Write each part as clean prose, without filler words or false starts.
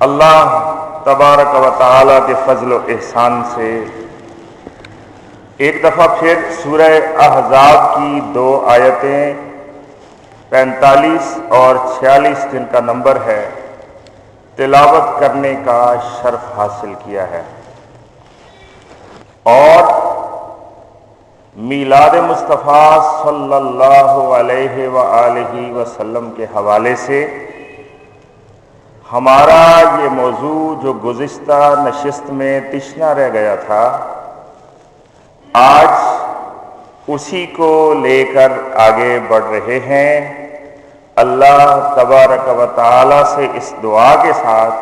اللہ تبارک و تعالی کے فضل و احسان سے ایک دفعہ پھر سورہ احزاب کی 2 آیتیں 45 اور 46 جن کا نمبر ہے تلاوت کرنے کا شرف حاصل کیا ہے، اور میلاد مصطفیٰ صلی اللہ علیہ وآلہ وسلم کے حوالے سے ہمارا یہ موضوع جو گزشتہ نشست میں تشنا رہ گیا تھا، آج اسی کو لے کر آگے بڑھ رہے ہیں، اللہ تبارک و تعالی سے اس دعا کے ساتھ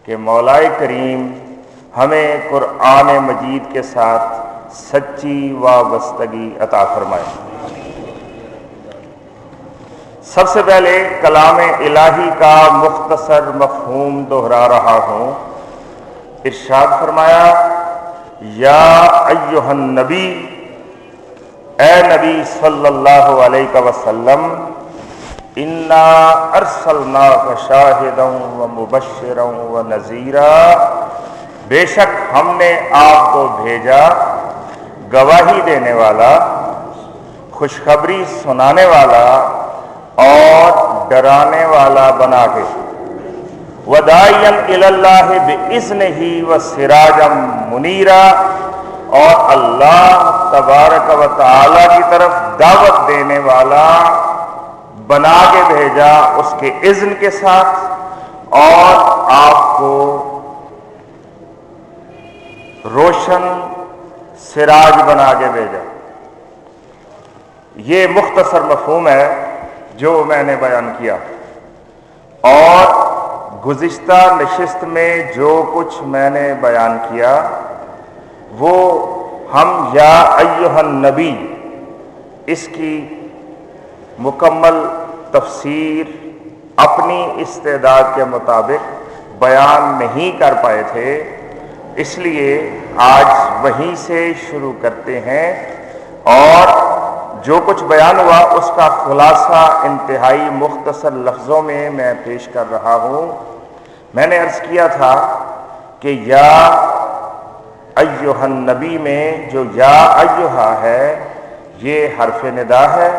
کہ مولا کریم ہمیں قرآن مجید کے ساتھ سچی وابستگی عطا فرمائے۔ سب سے پہلے کلام الہی کا مختصر مفہوم دہرا رہا ہوں۔ ارشاد فرمایا، یا ایھا النبی، اے نبی صلی اللہ علیہ وسلم، انا ارسلناک شاہدا ومبشرا ونذیرا، بے شک ہم نے آپ کو بھیجا گواہی دینے والا، خوشخبری سنانے والا اور ڈرانے والا بنا کے، وداعیا الی اللہ باذنہ وسراجا منیرا، اور اللہ تبارک و تعالی کی طرف دعوت دینے والا بنا کے بھیجا اس کے اذن کے ساتھ، اور آپ کو روشن سراج بنا کے بھیجا۔ یہ مختصر مفہوم ہے جو میں نے بیان کیا، اور گزشتہ نشست میں جو کچھ میں نے بیان کیا وہ ہم یا ایھا النبی اس کی مکمل تفسیر اپنی استعداد کے مطابق بیان نہیں کر پائے تھے، اس لیے آج وہیں سے شروع کرتے ہیں، اور جو کچھ بیان ہوا اس کا خلاصہ انتہائی مختصر لفظوں میں پیش کر رہا ہوں۔ میں نے عرض کیا تھا کہ یا ایھا النبی میں جو یا ایھا ہے یہ حرف ندا ہے،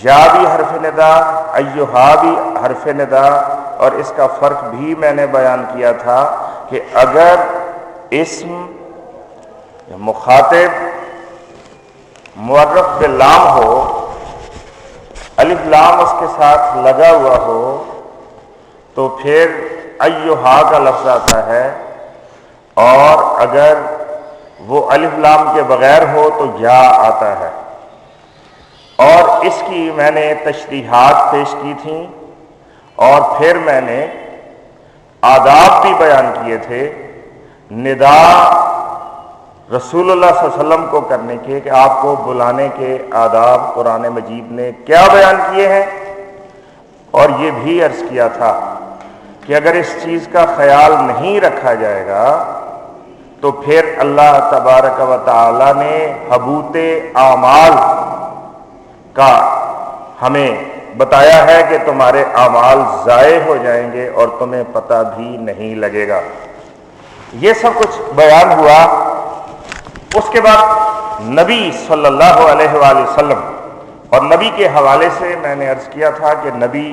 یا بھی حرف ندا، ایھا بھی حرف ندا، اور اس کا فرق بھی میں نے بیان کیا تھا کہ اگر اسم مخاطب معرف باللام ہو، الف لام اس کے ساتھ لگا ہوا ہو، تو پھر ایھا کا لفظ آتا ہے، اور اگر وہ الف لام کے بغیر ہو تو یا آتا ہے۔ اور اس کی میں نے تشریحات پیش کی تھیں، اور پھر میں نے آداب بھی بیان کیے تھے، ندا رسول اللہ صلی اللہ علیہ وسلم کو کرنے کے، کہ آپ کو بلانے کے آداب قرآن مجید نے کیا بیان کیے ہیں، اور یہ بھی عرض کیا تھا کہ اگر اس چیز کا خیال نہیں رکھا جائے گا تو پھر اللہ تبارک و تعالی نے حبوط اعمال کا ہمیں بتایا ہے کہ تمہارے اعمال ضائع ہو جائیں گے اور تمہیں پتہ بھی نہیں لگے گا۔ یہ سب کچھ بیان ہوا۔ اس کے بعد نبی صلی اللہ علیہ وآلہ وسلم، اور نبی کے حوالے سے میں نے عرض کیا تھا کہ نبی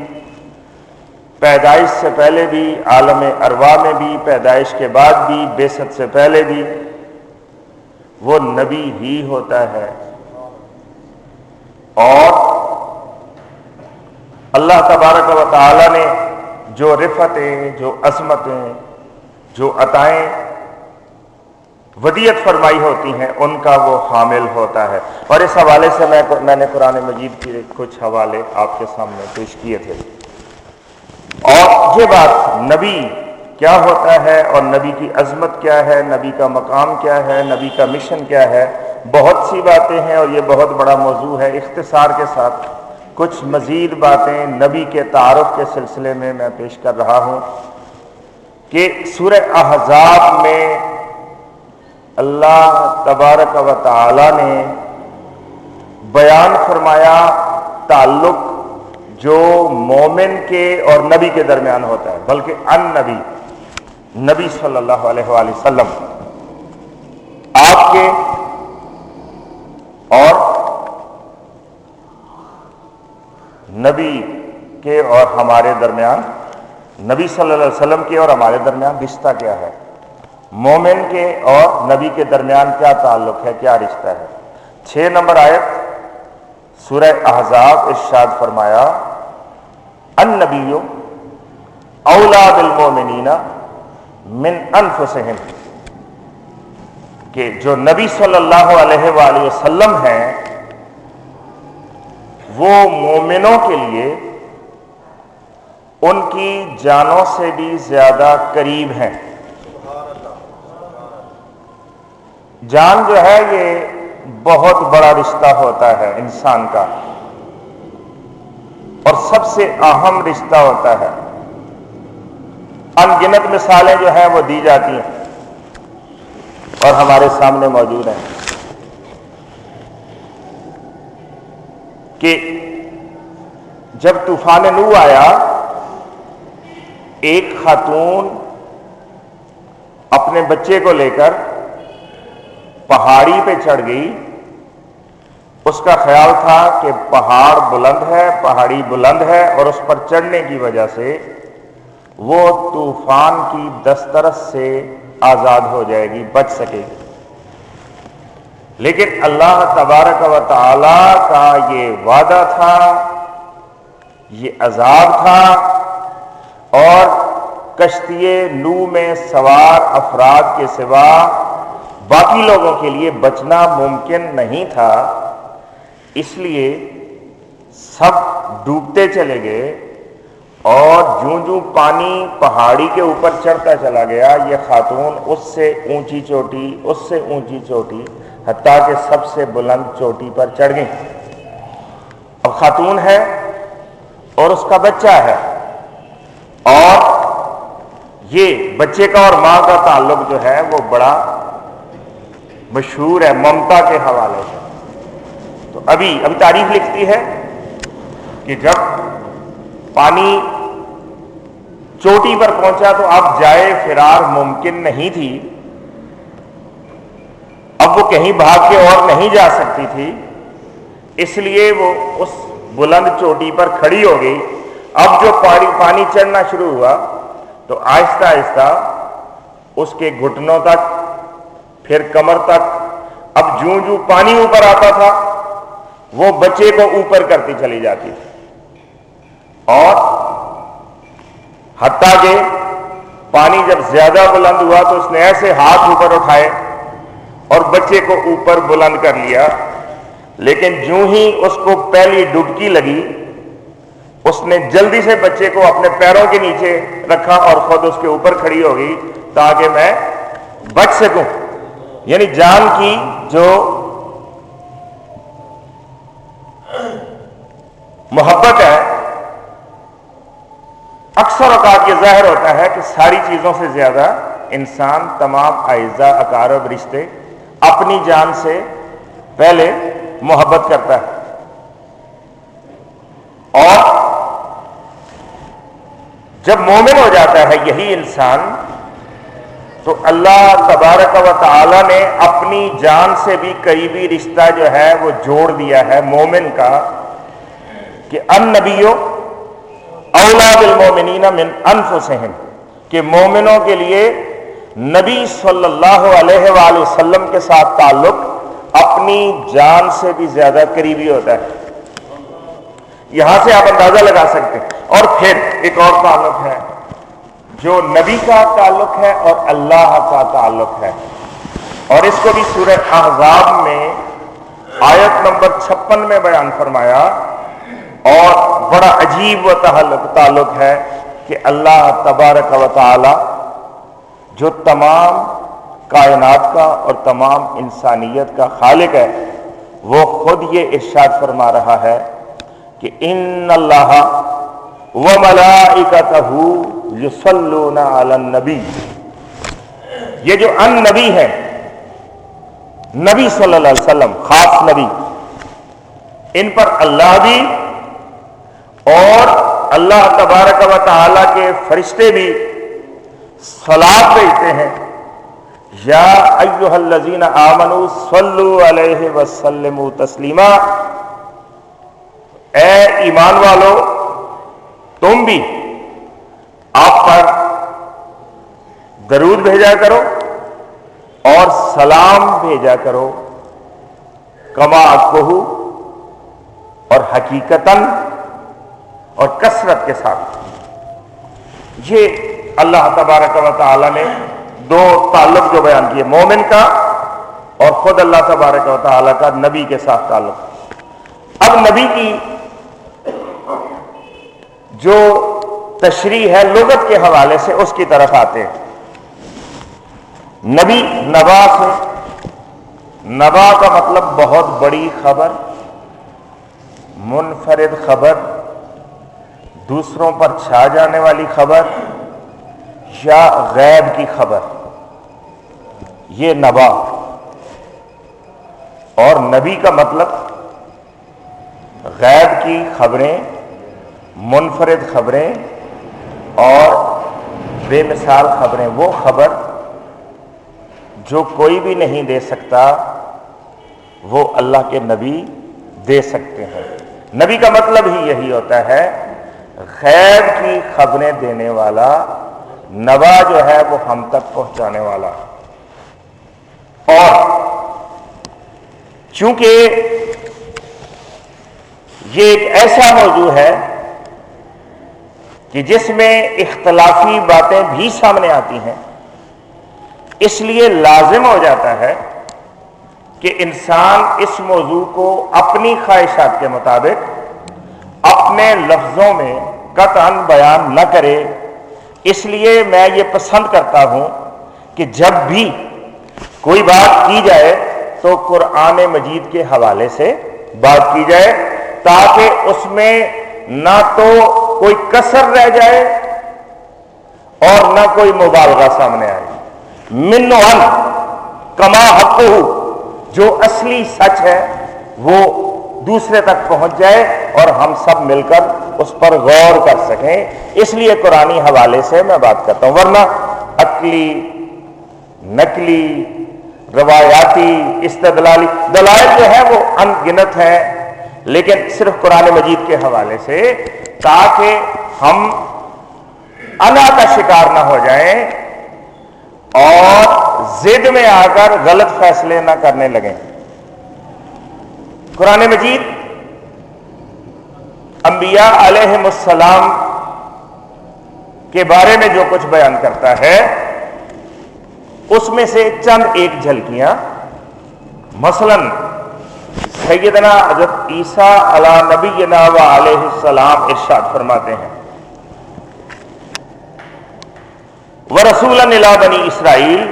پیدائش سے پہلے بھی، عالم ارواح میں بھی، پیدائش کے بعد بھی، بعثت سے پہلے بھی وہ نبی ہی ہوتا ہے، اور اللہ تبارک و تعالی نے جو رفتیں، جو عظمتیں، جو عطائیں ودیعت فرمائی ہوتی ہیں ان کا وہ حامل ہوتا ہے۔ اور اس حوالے سے میں نے قرآن مجید کے کچھ حوالے آپ کے سامنے پیش کیے تھے۔ اور یہ بات نبی کیا ہوتا ہے، اور نبی کی عظمت کیا ہے، نبی کا مقام کیا ہے، نبی کا مشن کیا ہے، بہت سی باتیں ہیں، اور یہ بہت بڑا موضوع ہے۔ اختصار کے ساتھ کچھ مزید باتیں نبی کے تعارف کے سلسلے میں پیش کر رہا ہوں کہ سورہ احزاب میں اللہ تبارک و تعالی نے بیان فرمایا تعلق جو مومن کے اور نبی کے درمیان ہوتا ہے، بلکہ ان نبی، نبی صلی اللہ علیہ وآلہ وسلم آپ کے اور نبی کے اور ہمارے درمیان، نبی صلی اللہ علیہ وسلم کے اور ہمارے درمیان رشتہ کیا ہے، مومن کے اور نبی کے درمیان کیا تعلق ہے، کیا رشتہ ہے۔ 6 نمبر آیت سورہ احزاب، ارشاد فرمایا النبی اولا بالمؤمنین من انفسہم، کہ جو نبی صلی اللہ علیہ وآلہ وسلم ہیں وہ مومنوں کے لیے ان کی جانوں سے بھی زیادہ قریب ہیں۔ جان جو ہے یہ بہت بڑا رشتہ ہوتا ہے انسان کا، اور سب سے اہم رشتہ ہوتا ہے۔ ان گنت مثالیں جو ہیں وہ دی جاتی ہیں اور ہمارے سامنے موجود ہیں کہ جب طوفان نوح آیا، ایک خاتون اپنے بچے کو لے کر پہاڑی پہ چڑھ گئی۔ اس کا خیال تھا کہ پہاڑ بلند ہے، پہاڑی بلند ہے، اور اس پر چڑھنے کی وجہ سے وہ طوفان کی دسترس سے آزاد ہو جائے گی، بچ سکے گی۔ لیکن اللہ تبارک و تعالی کا یہ وعدہ تھا، یہ عذاب تھا، اور کشتی نوح میں سوار افراد کے سوا باقی لوگوں کے لیے بچنا ممکن نہیں تھا، اس لیے سب ڈوبتے چلے گئے، اور جوں جوں پانی پہاڑی کے اوپر چڑھتا چلا گیا، یہ خاتون اس سے اونچی چوٹی، اس سے اونچی چوٹی، حتیٰ کہ سب سے بلند چوٹی پر چڑھ گئی۔ اب خاتون ہے اور اس کا بچہ ہے، اور یہ بچے کا اور ماں کا تعلق جو ہے وہ بڑا مشہور ہے ممتا کے حوالے سے۔ تو ابھی تاریخ لکھتی ہے کہ جب پانی چوٹی پر پہنچا تو اب جائے فرار ممکن نہیں تھی، اب وہ کہیں بھاگ کے اور نہیں جا سکتی تھی، اس لیے وہ اس بلند چوٹی پر کھڑی ہو گئی۔ اب جو پانی چڑھنا شروع ہوا تو آہستہ آہستہ اس کے گھٹنوں تک، پھر کمر تک، اب جوں جوں پانی اوپر آتا تھا وہ بچے کو اوپر کرتی چلی جاتی تھی، اور حتیٰ کہ پانی جب زیادہ بلند ہوا تو اس نے ایسے ہاتھ اوپر اٹھائے اور بچے کو اوپر بلند کر لیا، لیکن جوں ہی اس کو پہلی ڈبکی لگی، اس نے جلدی سے بچے کو اپنے پیروں کے نیچے رکھا اور خود اس کے اوپر کھڑی ہو گئی تاکہ میں بچ سکوں۔ یعنی جان کی جو محبت ہے، اکثر اوقات یہ ظاہر ہوتا ہے کہ ساری چیزوں سے زیادہ انسان تمام اعزاء اقارب رشتے اپنی جان سے پہلے محبت کرتا ہے، اور جب مومن ہو جاتا ہے یہی انسان تو اللہ تبارک و تعالی نے اپنی جان سے بھی قریبی رشتہ جو ہے وہ جوڑ دیا ہے مومن کا، کہ النبی اولا بالمؤمنین من انفسہم، کہ مومنوں کے لیے نبی صلی اللہ علیہ وآلہ وسلم کے ساتھ تعلق اپنی جان سے بھی زیادہ قریبی ہوتا ہے۔ یہاں سے آپ اندازہ لگا سکتے ہیں۔ اور پھر ایک اور تعلق ہے جو نبی کا تعلق ہے اور اللہ کا تعلق ہے، اور اس کو بھی سورہ احزاب میں آیت نمبر 56 میں بیان فرمایا، اور بڑا عجیب و تعلق ہے کہ اللہ تبارک و تعالی جو تمام کائنات کا اور تمام انسانیت کا خالق ہے، وہ خود یہ ارشاد فرما رہا ہے کہ ان اللہ وملائکتہ یصلون علی النبی، یہ جو ان نبی ہے، نبی صلی اللہ علیہ وسلم، خاص نبی، ان پر اللہ بھی اور اللہ تبارک و تعالی کے فرشتے بھی صلات بھیجتے ہیں، یا ایھا الذین آمنوا صلوا علیہ وسلموا تسلیما، اے ایمان والو تم بھی آپ پر درود بھیجا کرو اور سلام بھیجا کرو، کما کہو، اور حقیقتاً اور کثرت کے ساتھ۔ یہ اللہ تبارک و تعالی نے دو تعلق جو بیان کیے، مومن کا اور خود اللہ تبارک و تعالی کا نبی کے ساتھ تعلق۔ اب نبی کی جو تشریح ہے لغت کے حوالے سے اس کی طرف آتے ہیں۔ نبی نبا سے، نبا کا مطلب بہت بڑی خبر، منفرد خبر، دوسروں پر چھا جانے والی خبر یا غیب کی خبر، یہ نبا۔ اور نبی کا مطلب غیب کی خبریں، منفرد خبریں اور بے مثال خبریں، وہ خبر جو کوئی بھی نہیں دے سکتا وہ اللہ کے نبی دے سکتے ہیں۔ نبی کا مطلب ہی یہی ہوتا ہے، غیب کی خبریں دینے والا، نبا جو ہے وہ ہم تک پہنچانے والا۔ اور چونکہ یہ ایک ایسا موضوع ہے کہ جس میں اختلافی باتیں بھی سامنے آتی ہیں، اس لیے لازم ہو جاتا ہے کہ انسان اس موضوع کو اپنی خواہشات کے مطابق اپنے لفظوں میں قطعاً بیان نہ کرے۔ اس لیے میں یہ پسند کرتا ہوں کہ جب بھی کوئی بات کی جائے تو قرآن مجید کے حوالے سے بات کی جائے، تاکہ اس میں نہ تو کوئی کسر رہ جائے اور نہ کوئی مبالغہ سامنے آئے۔ من عن کما حقہ، جو اصلی سچ ہے وہ دوسرے تک پہنچ جائے اور ہم سب مل کر اس پر غور کر سکیں، اس لیے قرآنی حوالے سے میں بات کرتا ہوں، ورنہ عقلی، نقلی، روایاتی، استدلالی دلائل جو ہے وہ ان گنت ہیں، لیکن صرف قرآن مجید کے حوالے سے، تاکہ ہم انا کا شکار نہ ہو جائیں اور ضد میں آ کر غلط فیصلے نہ کرنے لگیں۔ قرآن مجید انبیاء علیہم السلام کے بارے میں جو کچھ بیان کرتا ہے اس میں سے چند ایک جھلکیاں، مثلا سیدنا حضرت عیسیٰ علی نبینا و علیہ السلام ارشاد فرماتے ہیں، وَرَسُولًا إِلَىٰ بَنِي اسرائیل،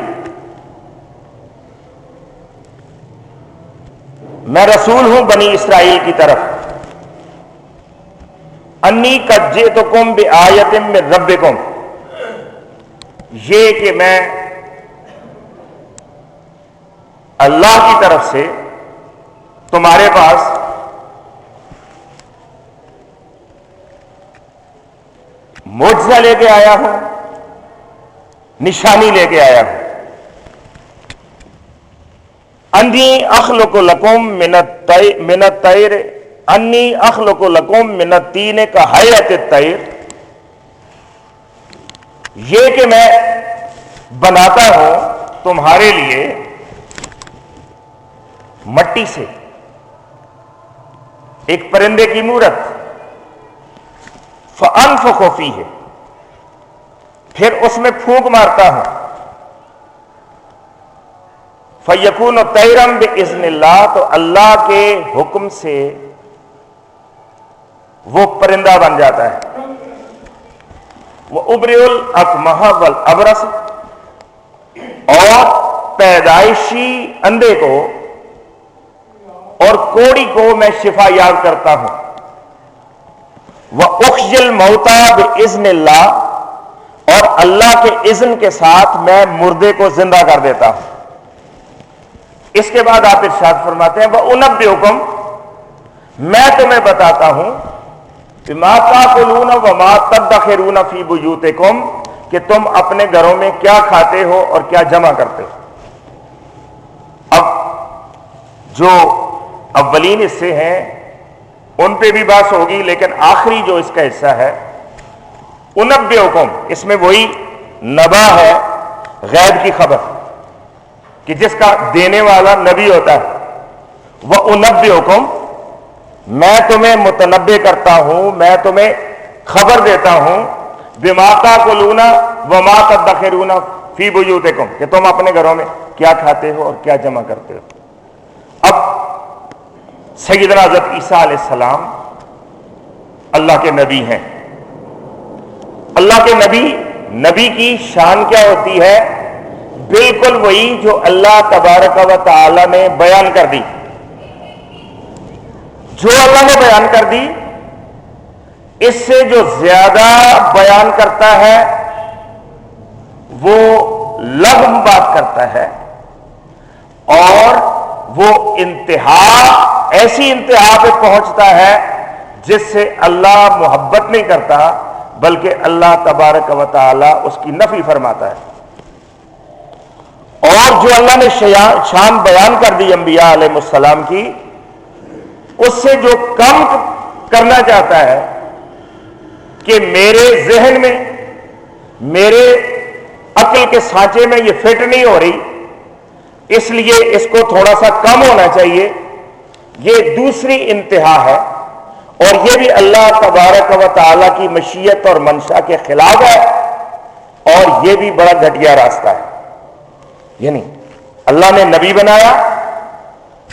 میں رسول ہوں بنی اسرائیل کی طرف، انی قد جئتکم بآیۃ من ربکم، یہ کہ میں اللہ کی طرف سے تمہارے پاس معجزہ لے کے آیا ہوں، نشانی لے کے آیا ہوں۔ انی اخلق لکم من الطیر، انی اخلق لکم من الطین کہیئۃ الطیر، یہ کہ میں بناتا ہوں تمہارے لیے مٹی سے ایک پرندے کی مورت، فانفخ فیہ، پھر اس میں پھونک مارتا ہوں، فیکون طیرا باذن اللہ، تو اللہ کے حکم سے وہ پرندہ بن جاتا ہے۔ وَأُبْرِئُ الْأَكْمَحَ وَالْأَبْرَصَ، اور پیدائشی اندھے کو اور کوڑی کو میں شفا یاب کرتا ہوں۔ وَأُحْيِي الْمَوْتَىٰ بِإِذْنِ اللَّهِ، اور اللہ کے اذن کے ساتھ میں مردے کو زندہ کر دیتا ہوں۔ اس کے بعد آپ ارشاد فرماتے ہیں وَأُنَبِّئُكُم، میں تمہیں بتاتا ہوں بما تاکلون وما تدخرون فی بیوتکم، کہ تم اپنے گھروں میں کیا کھاتے ہو اور کیا جمع کرتے ہو۔ اب جو اولین حصے ہیں ان پہ بھی بحث ہوگی، لیکن آخری جو اس کا حصہ ہے انبئکم، اس میں وہی نبا ہے، غیب کی خبر، کہ جس کا دینے والا نبی ہوتا ہے۔ وہ انبئکم، میں تمہیں متنبع کرتا ہوں، میں تمہیں خبر دیتا ہوں، بما تاکلون وما تدخرون فی بیوتکم، کہ تم اپنے گھروں میں کیا کھاتے ہو اور کیا جمع کرتے ہو۔ اب سیدنا حضرت عیسیٰ علیہ السلام اللہ کے نبی ہیں۔ اللہ کے نبی کی شان کیا ہوتی ہے؟ بالکل وہی جو اللہ تبارک و تعالی نے بیان کر دی۔ جو اللہ نے بیان کر دی، اس سے جو زیادہ بیان کرتا ہے وہ لغو بات کرتا ہے، اور وہ انتہا، ایسی انتہا پہ پہنچتا ہے جس سے اللہ محبت نہیں کرتا، بلکہ اللہ تبارک و تعالی اس کی نفی فرماتا ہے۔ اور جو اللہ نے شان بیان کر دی انبیاء علیہ السلام کی، اس سے جو کم کرنا چاہتا ہے کہ میرے ذہن میں، میرے عقل کے سانچے میں یہ فٹ نہیں ہو رہی، اس لیے اس کو تھوڑا سا کم ہونا چاہیے، یہ دوسری انتہا ہے، اور یہ بھی اللہ تبارک و تعالی کی مشیت اور منشا کے خلاف ہے، اور یہ بھی بڑا گھٹیا راستہ ہے۔ یعنی اللہ نے نبی بنایا،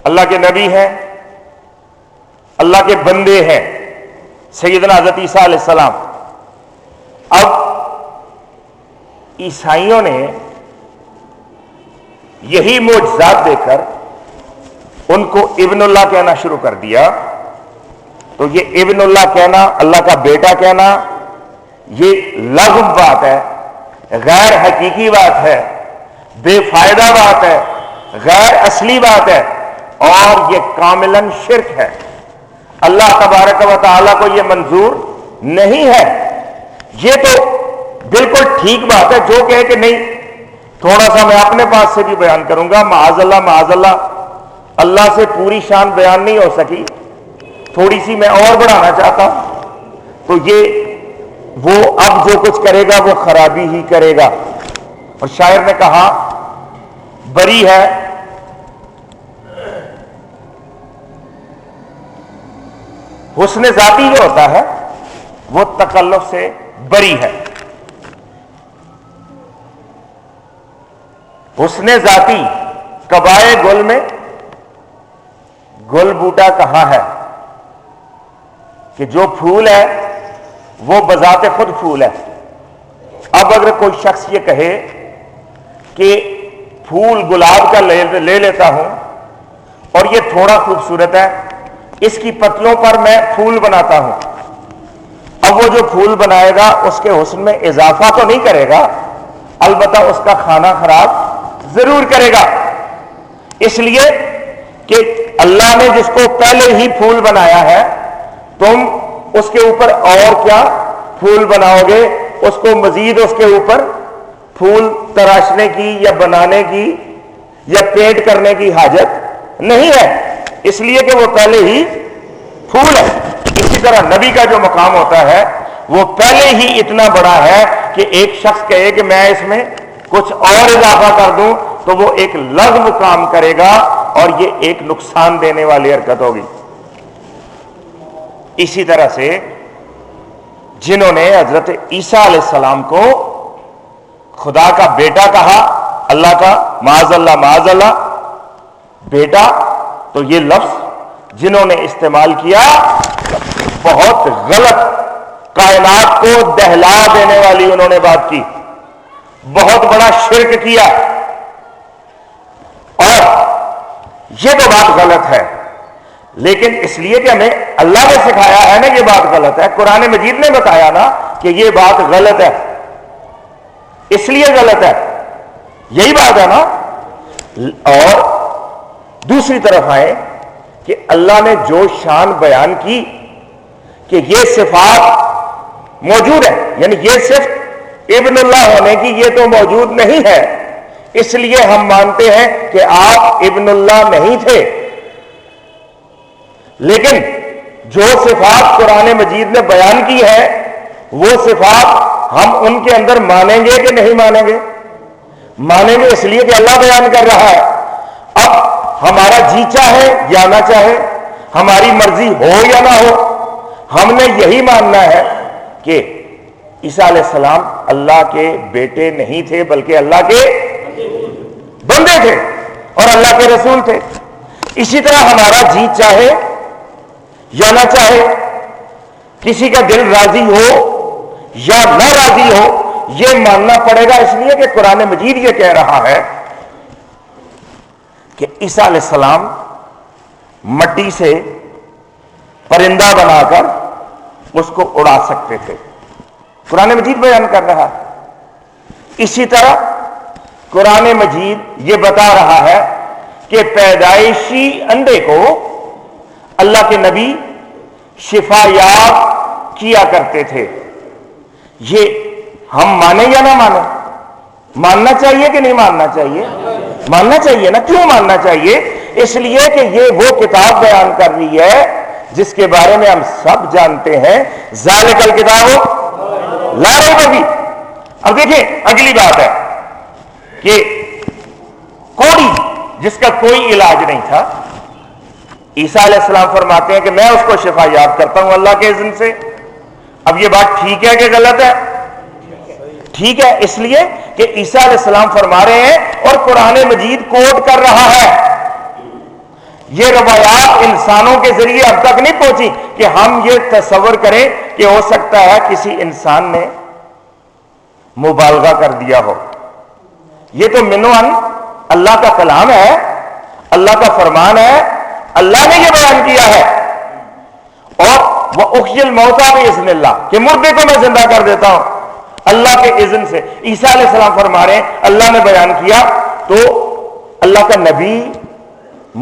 اللہ کے نبی ہیں، اللہ کے بندے ہیں سیدنا حضرت عیسیٰ علیہ السلام۔ اب عیسائیوں نے یہی معجزات دے کر ان کو ابن اللہ کہنا شروع کر دیا، تو یہ ابن اللہ کہنا، اللہ کا بیٹا کہنا، یہ لغو بات ہے، غیر حقیقی بات ہے، بے فائدہ بات ہے، غیر اصلی بات ہے، اور یہ کاملاً شرک ہے۔ اللہ تبارک و تعالیٰ کو یہ منظور نہیں ہے۔ یہ تو بالکل ٹھیک بات ہے جو کہے کہ نہیں، تھوڑا سا میں اپنے پاس سے بھی بیان کروں گا، معاذ اللہ، اللہ سے پوری شان بیان نہیں ہو سکی، تھوڑی سی میں اور بڑھانا چاہتا ہوں، تو یہ وہ اب جو کچھ کرے گا وہ خرابی ہی کرے گا۔ اور شاعر نے کہا، بری ہے حسن ذاتی جو ہوتا ہے وہ تکلف سے بری ہے۔ حسن ذاتی کبائے گل میں گل بوٹا کہاں ہے، کہ جو پھول ہے وہ بذات خود پھول ہے۔ اب اگر کوئی شخص یہ کہے کہ پھول گلاب کا لے لیتا ہوں اور یہ تھوڑا خوبصورت ہے، اس کی پتلوں پر میں پھول بناتا ہوں، اب وہ جو پھول بنائے گا اس کے حسن میں اضافہ تو نہیں کرے گا، البتہ اس کا کھانا خراب ضرور کرے گا، اس لیے کہ اللہ نے جس کو پہلے ہی پھول بنایا ہے، تم اس کے اوپر اور کیا پھول بناؤ گے؟ اس کو مزید اس کے اوپر پھول تراشنے کی یا بنانے کی یا پینٹ کرنے کی حاجت نہیں ہے، اس لیے کہ وہ پہلے ہی پھول ہے۔ اسی طرح نبی کا جو مقام ہوتا ہے وہ پہلے ہی اتنا بڑا ہے کہ ایک شخص کہے کہ میں اس میں کچھ اور اضافہ کر دوں تو وہ ایک لغو کام کرے گا، اور یہ ایک نقصان دینے والی حرکت ہوگی۔ اسی طرح سے جنہوں نے حضرت عیسیٰ علیہ السلام کو خدا کا بیٹا کہا، اللہ کا معاذ اللہ بیٹا، تو یہ لفظ جنہوں نے استعمال کیا بہت غلط، کائنات کو دہلا دینے والی انہوں نے بات کی، بہت بڑا شرک کیا، اور یہ تو بات غلط ہے، لیکن اس لیے کہ ہمیں اللہ نے سکھایا ہے نا یہ بات غلط ہے، قرآن مجید نے بتایا نا کہ یہ بات غلط ہے، اس لیے غلط ہے، یہی بات ہے نا۔ اور دوسری طرف آئے کہ اللہ نے جو شان بیان کی کہ یہ صفات موجود ہے، یعنی یہ صرف ابن اللہ ہونے کی یہ تو موجود نہیں ہے، اس لیے ہم مانتے ہیں کہ آپ ابن اللہ نہیں تھے، لیکن جو صفات قرآن مجید نے بیان کی ہے وہ صفات ہم ان کے اندر مانیں گے کہ نہیں مانیں گے؟ مانیں گے، اس لیے کہ اللہ بیان کر رہا ہے۔ اب ہمارا جی چاہے یا نہ چاہے، ہماری مرضی ہو یا نہ ہو، ہم نے یہی ماننا ہے کہ عیسیٰ علیہ السلام اللہ کے بیٹے نہیں تھے بلکہ اللہ کے بندے تھے اور اللہ کے رسول تھے۔ اسی طرح ہمارا جی چاہے یا نہ چاہے، کسی کا دل راضی ہو یا نہ راضی ہو، یہ ماننا پڑے گا، اس لیے کہ قرآن مجید یہ کہہ رہا ہے کہ عیسیٰ علیہ السلام مٹی سے پرندہ بنا کر اس کو اڑا سکتے تھے، قرآن مجید بیان کر رہا ہے۔ اسی طرح قرآن مجید یہ بتا رہا ہے کہ پیدائشی انڈے کو اللہ کے نبی شفا یاب کیا کرتے تھے۔ یہ ہم مانیں یا نہ مانیں؟ ماننا چاہیے کہ نہیں ماننا چاہیے؟ ماننا چاہیے نا۔ کیوں ماننا چاہیے؟ اس لیے کہ یہ وہ کتاب بیان کر رہی ہے جس کے بارے میں ہم سب جانتے ہیں، ذالک الکتاب لا ریب فیہ۔ اب دیکھیں اگلی بات ہے کہ کوڑی جس کا کوئی علاج نہیں تھا، عیسیٰ علیہ السلام فرماتے ہیں کہ میں اس کو شفا یاب کرتا ہوں اللہ کے اذن سے۔ اب یہ بات ٹھیک ہے کہ غلط ہے؟ ٹھیک ہے، اس لیے کہ عیسیٰ علیہ السلام فرما رہے ہیں اور قرآن مجید کوٹ کر رہا ہے۔ یہ روایات انسانوں کے ذریعے اب تک نہیں پہنچی کہ ہم یہ تصور کریں کہ ہو سکتا ہے کسی انسان نے مبالغہ کر دیا ہو۔ یہ تو منوان اللہ کا کلام ہے، اللہ کا فرمان ہے، اللہ نے یہ بیان کیا ہے۔ اور وہ احیی الموتیٰ باذن اللہ، کہ مردے کو میں زندہ کر دیتا ہوں اللہ کے اذن سے۔ عیسیٰ علیہ السلام فرما رہے ہیں اللہ نے بیان کیا، تو اللہ کا نبی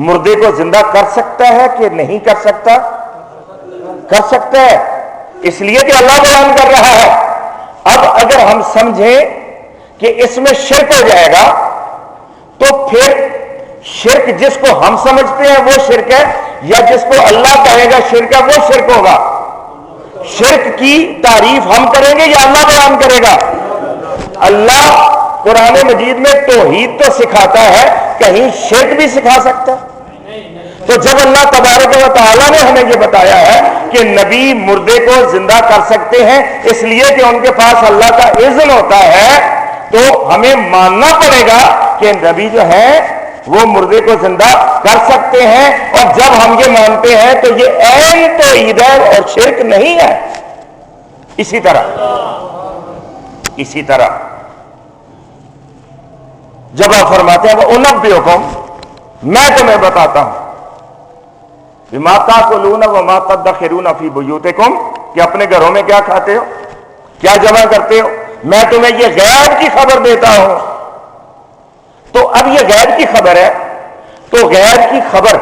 مردے کو زندہ کر سکتا ہے کہ نہیں کر سکتا؟ کر سکتا ہے، اس لیے کہ اللہ بیان کر رہا ہے۔ اب اگر ہم سمجھیں کہ اس میں شرک ہو جائے گا تو پھر شرک جس کو ہم سمجھتے ہیں وہ شرک ہے، یا جس کو اللہ کہے گا شرک ہے وہ شرک ہوگا؟ شرک کی تعریف ہم کریں گے یا اللہ بیان کرے گا؟ اللہ قرآن مجید میں توحید تو سکھاتا ہے، کہیں شرک بھی سکھا سکتا ہے؟ تو جب اللہ تبارک و تعالیٰ نے ہمیں یہ بتایا ہے کہ نبی مردے کو زندہ کر سکتے ہیں اس لیے کہ ان کے پاس اللہ کا اذن ہوتا ہے، تو ہمیں ماننا پڑے گا کہ نبی جو ہے وہ مردے کو زندہ کر سکتے ہیں۔ اور جب ہم یہ مانتے ہیں تو یہ عین توحید ہے اور شرک نہیں ہے۔ اسی طرح جب آپ فرماتے ہیں وَأُنَبِّئُكُم، میں تمہیں بتاتا ہوں بِمَا تَأْكُلُونَ وَمَا تَدَّخِرُونَ فِي بُيُوتِكُم، کہ اپنے گھروں میں کیا کھاتے ہو، کیا جمع کرتے ہو، میں تمہیں یہ غیب کی خبر دیتا ہوں۔ تو اب یہ غیب کی خبر ہے، تو غیب کی خبر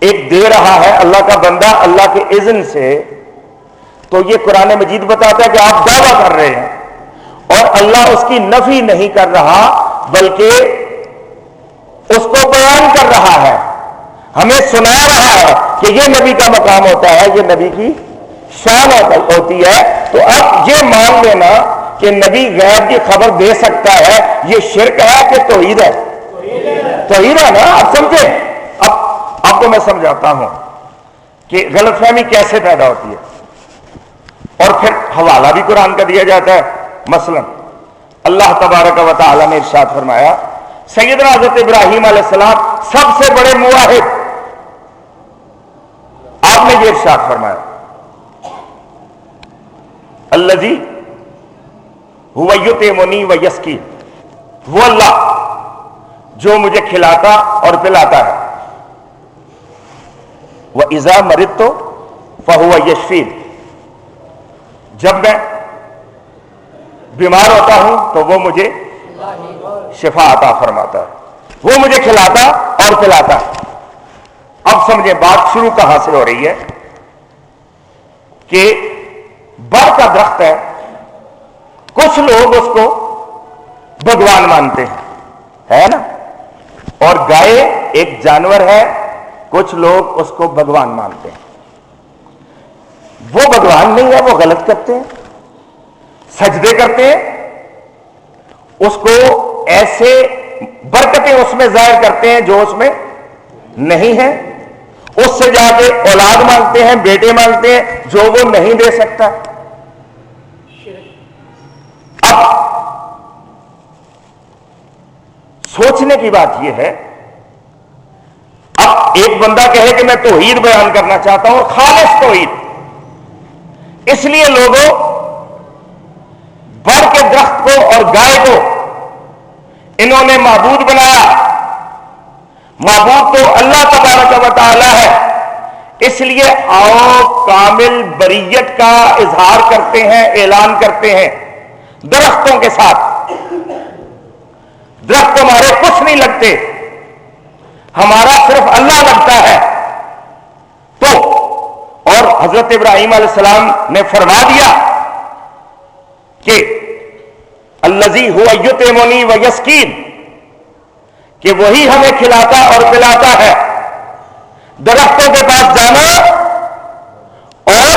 ایک دے رہا ہے اللہ کا بندہ اللہ کے اذن سے، تو یہ قرآن مجید بتاتا ہے کہ آپ دعویٰ کر رہے ہیں اور اللہ اس کی نفی نہیں کر رہا بلکہ اس کو بیان کر رہا ہے، ہمیں سنا رہا ہے کہ یہ نبی کا مقام ہوتا ہے، یہ نبی کی شان ہوتی ہے۔ تو اب یہ مان لینا کہ نبی غیب کی خبر دے سکتا ہے، یہ شرک ہے کہ توحید ہے؟ توحید ہے نا۔ آپ سمجھیں، اب آپ کو میں سمجھاتا ہوں کہ غلط فہمی کیسے پیدا ہوتی ہے، اور پھر حوالہ بھی قرآن کا دیا جاتا ہے۔ مثلا اللہ تبارک و تعالی نے ارشاد فرمایا، سیدنا حضرت ابراہیم علیہ السلام سب سے بڑے موحد، آپ نے یہ ارشاد فرمایا الذی هو یطعمنی و یسقین، وہ اللہ جو مجھے کھلاتا اور پلاتا ہے، وَإِذَا مَرِضْتُ فَهُوَ یشفین، جب میں بیمار ہوتا ہوں تو وہ مجھے شفا عطا فرماتا ہے، وہ مجھے کھلاتا اور پلاتا ہے۔ اب سمجھیں بات شروع کہاں سے ہو رہی ہے کہ بر کا درخت ہے، کچھ لوگ اس کو بھگوان مانتے ہیں، ہے نا، اور گائے ایک جانور ہے، کچھ لوگ اس کو بھگوان مانتے ہیں۔ وہ بھگوان نہیں ہے، وہ غلط کرتے ہیں، سجدے کرتے ہیں، اس کو ایسے برکتیں اس میں ظاہر کرتے ہیں جو اس میں نہیں ہے، اس سے جا کے اولاد مانگتے ہیں، بیٹے مانگتے ہیں جو وہ نہیں دے سکتا۔ اب سوچنے کی بات یہ ہے، اب ایک بندہ کہے کہ میں توحید بیان کرنا چاہتا ہوں، خالص توحید، اس لیے لوگوں بر کے درخت کو اور گائے کو انہوں نے معبود بنایا۔ معبود تو اللہ تبارک و تعالی ہے، اس لیے آؤ کامل بریت کا اظہار کرتے ہیں، اعلان کرتے ہیں درختوں کے ساتھ۔ درخت ہمارے کچھ نہیں لگتے، ہمارا صرف اللہ لگتا ہے۔ تو اور حضرت ابراہیم علیہ السلام نے فرما دیا کہ الذی هو یطعمنی و یسقین، کہ وہی ہمیں کھلاتا اور پلاتا ہے۔ درختوں کے پاس جانا اور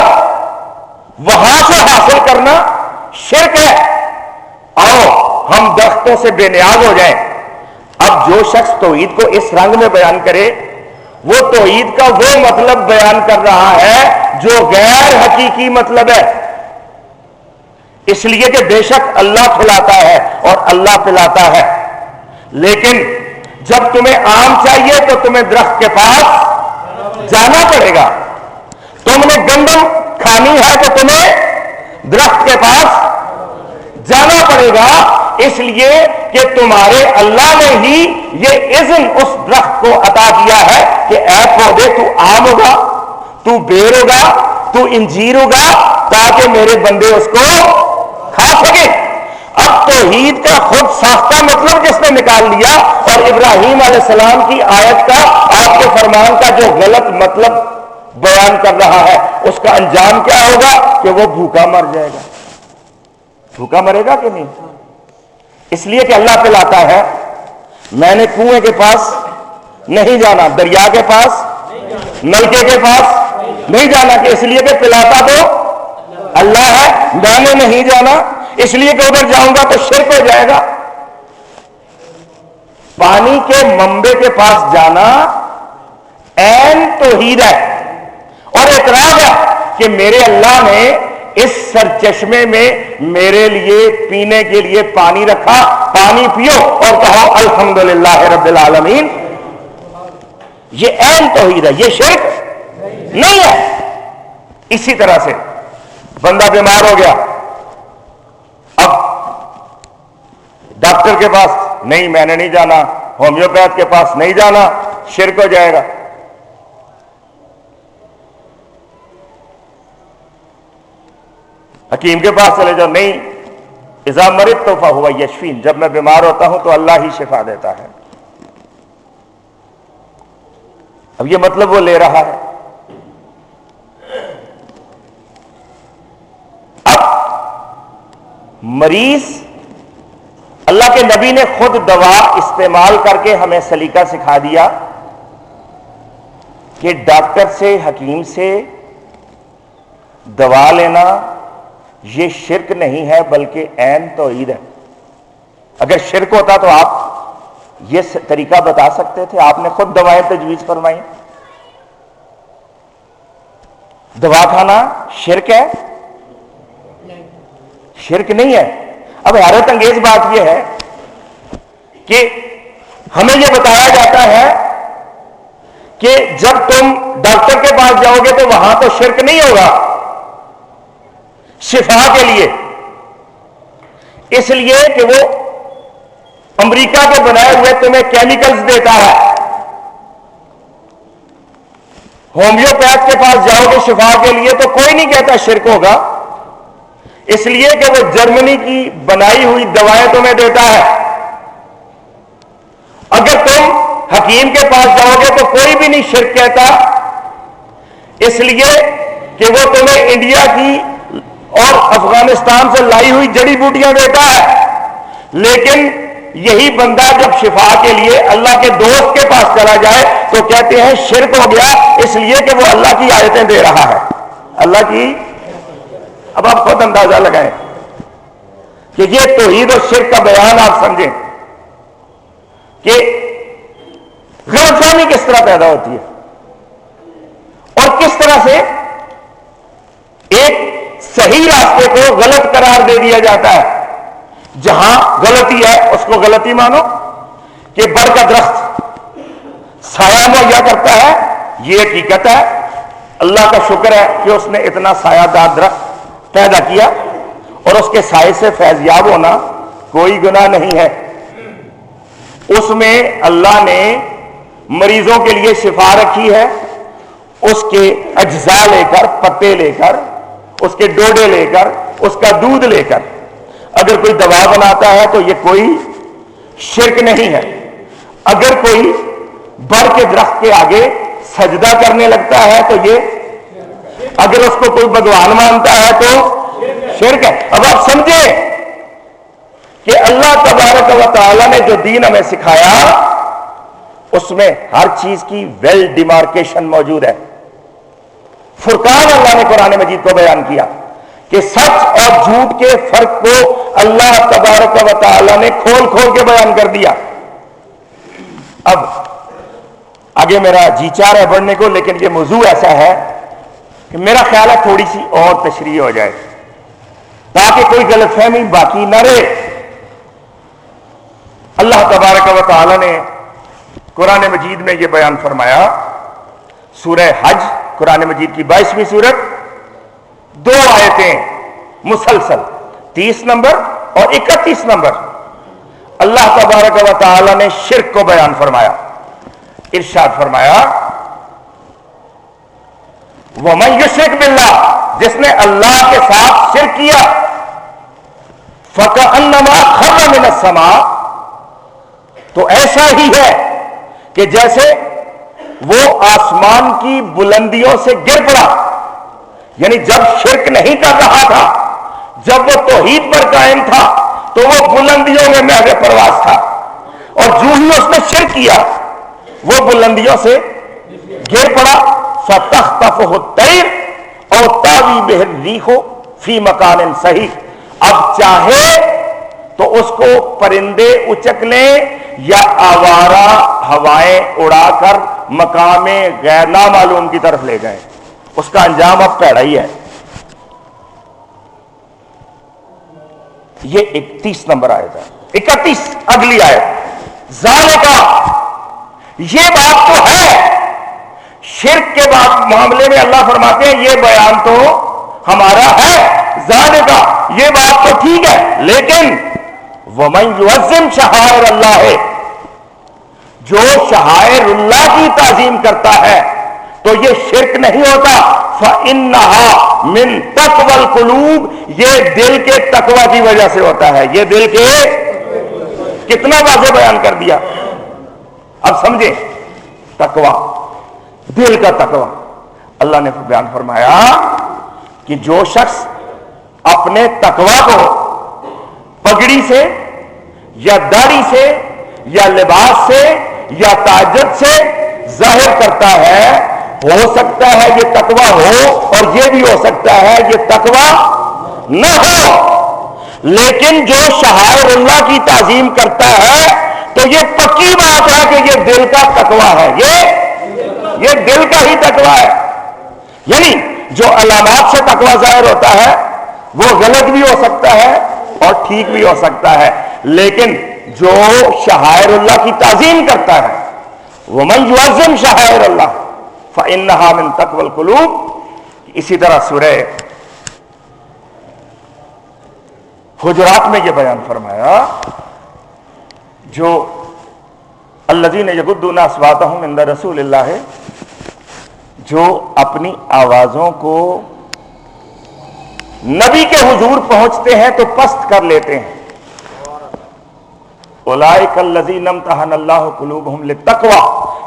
وہاں سے حاصل کرنا شرک ہے۔ آؤ ہم درختوں سے بے نیاز ہو جائیں۔ اب جو شخص توحید کو اس رنگ میں بیان کرے، وہ توحید کا وہ مطلب بیان کر رہا ہے جو غیر حقیقی مطلب ہے، اس لیے کہ بے شک اللہ کھلاتا ہے اور اللہ پلاتا ہے، لیکن جب تمہیں آم چاہیے تو تمہیں درخت کے پاس جانا پڑے گا۔ تم نے گندم کھانی ہے تو تمہیں درخت کے پاس جانا پڑے گا، اس لیے کہ تمہارے اللہ نے ہی یہ اذن اس درخت کو عطا کیا ہے کہ اے پودے تو آم ہوگا، تو بیر ہوگا، تو انجیر ہوگا، تاکہ میرے بندے اس کو کھا سکے۔ اب توحید کا خود ساختہ مطلب کس نے نکال لیا، اور ابراہیم علیہ السلام کی آیت کا، آپ کے فرمان کا جو غلط مطلب بیان کر رہا ہے، اس کا انجام کیا ہوگا کہ وہ بھوکا مر جائے گا۔ بھوکا مرے گا کہ نہیں؟ اس لیے کہ اللہ پلاتا ہے۔ میں نے کنویں کے پاس نہیں جانا، دریا کے پاس، نلکے کے پاس نہیں جانا، کہ اس لیے کہ پلاتا تو اللہ ہے۔ میں نے نہیں جانا اس لیے کہ ادھر جاؤں گا تو شرک ہو جائے گا۔ پانی کے منبع کے پاس جانا عین توحید ہے، اور اعتراف ہے کہ میرے اللہ نے اس سرچشمے میں میرے لیے پینے کے لیے پانی رکھا، پانی پیو اور کہو الحمدللہ رب العالمین۔ یہ عین توحید ہے، یہ شرک نہیں ہے۔ اسی طرح سے بندہ بیمار ہو گیا، اب ڈاکٹر کے پاس نہیں، میں نے نہیں جانا، ہومیوپیتھ کے پاس نہیں جانا، شرک ہو جائے گا۔ حکیم کے پاس چلے جاؤ، نہیں، اذا مرضت فہو یشفین، جب میں بیمار ہوتا ہوں تو اللہ ہی شفا دیتا ہے۔ اب یہ مطلب وہ لے رہا ہے۔ اب مریض، اللہ کے نبی نے خود دوا استعمال کر کے ہمیں سلیقہ سکھا دیا کہ ڈاکٹر سے، حکیم سے دوا لینا یہ شرک نہیں ہے بلکہ عین توحید ہے۔ اگر شرک ہوتا تو آپ یہ طریقہ بتا سکتے تھے؟ آپ نے خود دوائیں تجویز فرمائی۔ دوا کھانا شرک ہے؟ شرک نہیں ہے۔ اب حیرت انگیز بات یہ ہے کہ ہمیں یہ بتایا جاتا ہے کہ جب تم ڈاکٹر کے پاس جاؤ گے تو وہاں تو شرک نہیں ہوگا شفا کے لیے، اس لیے کہ وہ امریکہ کے بنائے ہوئے تمہیں کیمیکلز دیتا ہے۔ ہومیوپیتھ کے پاس جاؤ گے شفا کے لیے تو کوئی نہیں کہتا شرک ہوگا، اس لیے کہ وہ جرمنی کی بنائی ہوئی دوائیں تمہیں دیتا ہے۔ اگر تم حکیم کے پاس جاؤ گے تو کوئی بھی نہیں شرک کہتا، اس لیے کہ وہ تمہیں انڈیا کی اور افغانستان سے لائی ہوئی جڑی بوٹیاں دیتا ہے، لیکن یہی بندہ جب شفا کے لیے اللہ کے دوست کے پاس چلا جائے تو کہتے ہیں شرک ہو گیا، اس لیے کہ وہ اللہ کی آیتیں دے رہا ہے، اللہ کی۔ اب آپ خود اندازہ لگائیں کہ یہ توحید اور شرک کا بیان آپ سمجھیں کہ غلط فہمی کس طرح پیدا ہوتی ہے اور کس طرح سے ایک صحیح راستے کو غلط قرار دے دیا جاتا ہے۔ جہاں غلطی ہے اس کو غلطی مانو، کہ بر کا درخت سایہ مہیا کرتا ہے، یہ حقیقت ہے، اللہ کا شکر ہے کہ اس نے اتنا سایہ دار درخت پیدا کیا، اور اس کے سائے سے فیضیاب ہونا کوئی گناہ نہیں ہے۔ اس میں اللہ نے مریضوں کے لیے شفا رکھی ہے، اس کے اجزاء لے کر، پتے لے کر، اس کے ڈوڈے لے کر، اس کا دودھ لے کر اگر کوئی دوا بناتا ہے تو یہ کوئی شرک نہیں ہے۔ اگر کوئی بر کے درخت کے آگے سجدہ کرنے لگتا ہے تو یہ، اگر اس کو کوئی بھگوان مانتا ہے تو شرک ہے۔ اب آپ سمجھیں کہ اللہ تبارک و تعالی نے جو دین ہمیں سکھایا اس میں ہر چیز کی ویل ڈیمارکیشن موجود ہے۔ فرقان اللہ نے قرآن مجید کو بیان کیا کہ سچ اور جھوٹ کے فرق کو اللہ تبارک و تعالی نے کھول کھول کے بیان کر دیا۔ اب آگے میرا جی چاہ ہے بڑھنے کو، لیکن یہ موضوع ایسا ہے کہ میرا خیال ہے تھوڑی سی اور تشریح ہو جائے تاکہ کوئی غلط فہمی باقی نہ رہے۔ اللہ تبارک و تعالی نے قرآن مجید میں یہ بیان فرمایا، سورہ حج قرآن مجید کی 22ویں سورت، 2 آیتیں مسلسل 30 نمبر اور 31 نمبر، اللہ تبارک و تعالی نے شرک کو بیان فرمایا۔ ارشاد فرمایا وَمَن يُشْرِكْ بِاللَّهِ، جس نے اللہ کے ساتھ شرک کیا، فَكَأَنَّمَا خَرَّ مِنَ السَّمَاءِ، تو ایسا ہی ہے کہ جیسے وہ آسمان کی بلندیوں سے گر پڑا۔ یعنی جب شرک نہیں کر رہا تھا، جب وہ توحید پر قائم تھا تو وہ بلندیوں میں محو پرواز تھا، اور جو ہی اس نے شرک کیا وہ بلندیوں سے گر پڑا۔ فَتَخْطَفُهُ الطَّيْرُ أَوْ تَأْوِي بِهِ الرِّيحُ فِي مَكَانٍ صَحِيحٍ، اب چاہے تو اس کو پرندے اچک لیں یا آوارہ ہوائیں اڑا کر مقام غیر نامعلوم کی طرف لے جائیں، اس کا انجام اب پیڑا ہی ہے۔ یہ 31 نمبر آیت ہے۔ 31 اگلی آیت، ذالکا، یہ بات تو ہے، شرک کے بعد معاملے میں اللہ فرماتے ہیں یہ بیان تو ہمارا ہے، ذالکا، یہ بات تو ٹھیک ہے، لیکن وَمَن يُعَظِّمْ شَعَائِرَ اللَّهِ، جو شعائر اللہ کی تعظیم کرتا ہے تو یہ شرک نہیں ہوتا۔ فَإِنَّهَا مِن تَقْوَى الْقُلُوبِ، یہ دل کے تقوی کی وجہ سے ہوتا ہے۔ یہ دل کے، کتنا واضح بیان کر دیا، اب سمجھیں، تقوی، دل کا تقوی۔ اللہ نے بیان فرمایا کہ جو شخص اپنے تقوی کو پگڑی سے یا داڑھی سے یا لباس سے یا تہجد سے ظاہر کرتا ہے، ہو سکتا ہے یہ تقوی ہو اور یہ بھی ہو سکتا ہے یہ تقوی نہ ہو، لیکن جو شعائر اللہ کی تعظیم کرتا ہے تو یہ پکی بات ہے کہ یہ دل کا تقوی ہے، یہ دل کا ہی تقوی ہے۔ یعنی جو علامات سے تقوی ظاہر ہوتا ہے وہ غلط بھی ہو سکتا ہے اور ٹھیک بھی ہو سکتا ہے، لیکن جو شعائر اللہ کی تعظیم کرتا ہے، وَمَن يُعَظِّمْ شَعَائِرَ اللَّهِ فَإِنَّهَا مِن تَقْوَى الْقُلُوبِ۔ اسی طرح سورہ حجرات میں یہ بیان فرمایا، جو الذین یغضون اصواتهم عند رسول اللہ، جو اپنی آوازوں کو نبی کے حضور پہنچتے ہیں تو پست کر لیتے ہیں، اولئک الذین امتحن اللہ قلوبهم للتقوی،